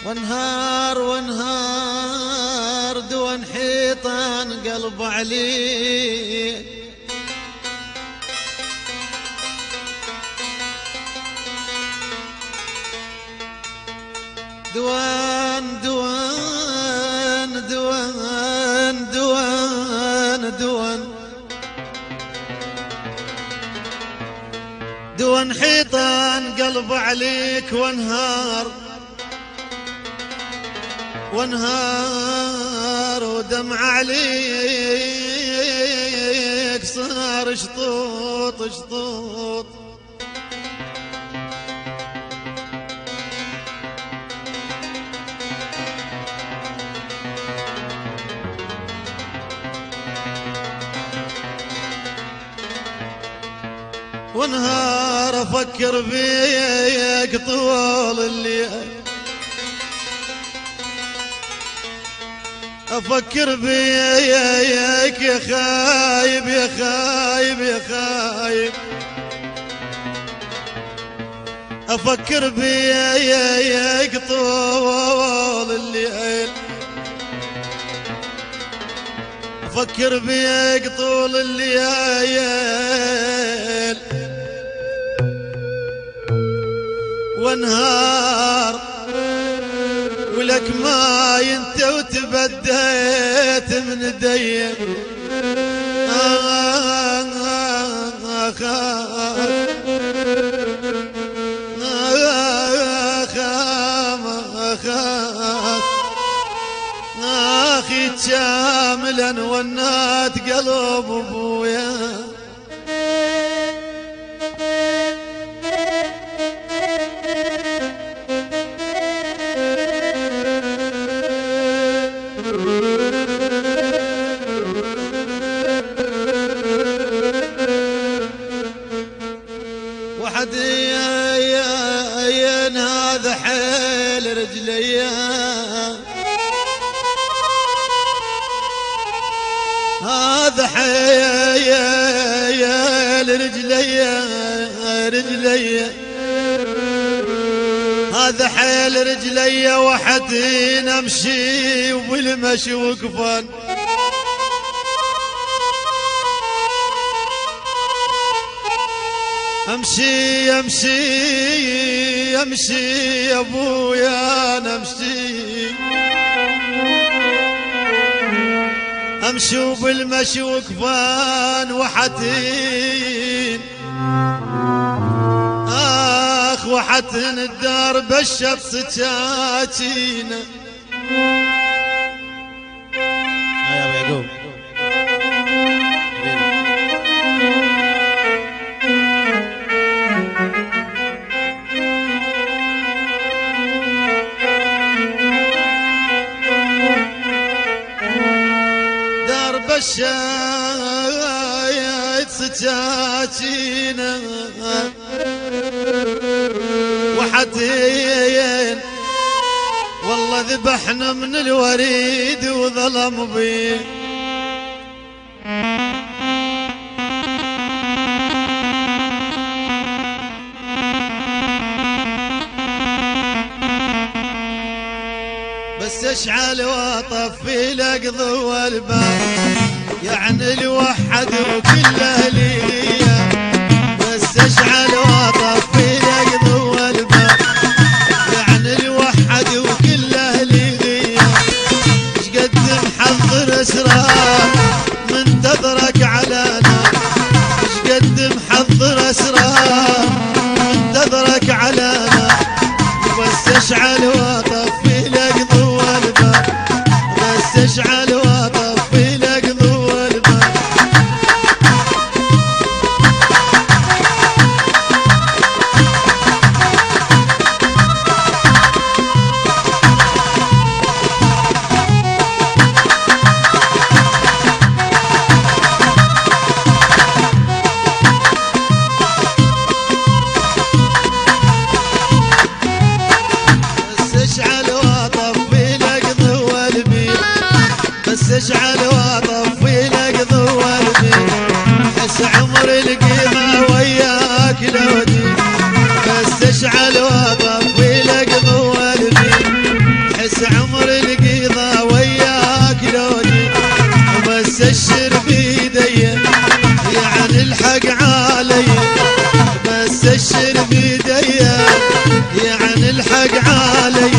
وانهار وانهار دون حيطان قلب علي، دوان دوان دوان دوان دوان دوان حيطان قلب عليك، وانهار وانهار ودمع عليك صار شطوط شطوط. وانهار افكر بيك طول الليل، افكر بيك يا خايب يا خايب يا خايب، افكر بيك طول الليل، افكر بيك طول الليل. وانهار ولك ما انت وتبديت من ديك، اخي كاملا ونات قلب ابويا. وحد ين هذا حيل رجلي، هذا حيل رجلي رجلي، هذا حيل رجلي. وحدين امشي وبالمشي وقفان، امشي امشي امشي يا ابويا نمشي، امشي وبالمشي وقفان. وحدين اخ وحدين الدار بالشمس تشاتينا. يا ابو يعقوب الشايد سجاجينا. وحدين والله ذبحنا من الوريد وظلم بيه، بس اشعل واطفي لقضوا الباب، يعني الوحد وكل اهليه. بس اشعل واطفي لقضوا الباب، يعني الوحد وكل اهليه. ايش قد محضر اسرار منتظرك على نار، ايش قد محضر اسرار منتظرك على نار. بس اشعل واطفي لقضوا الباب، بس اشعل واطفي لقضوا الباب. اشعل واطفي لقضوا البيت، حس عمر القيمة وياك لودي. بس اشعل واطفي لقضوا البيت، الحق عالي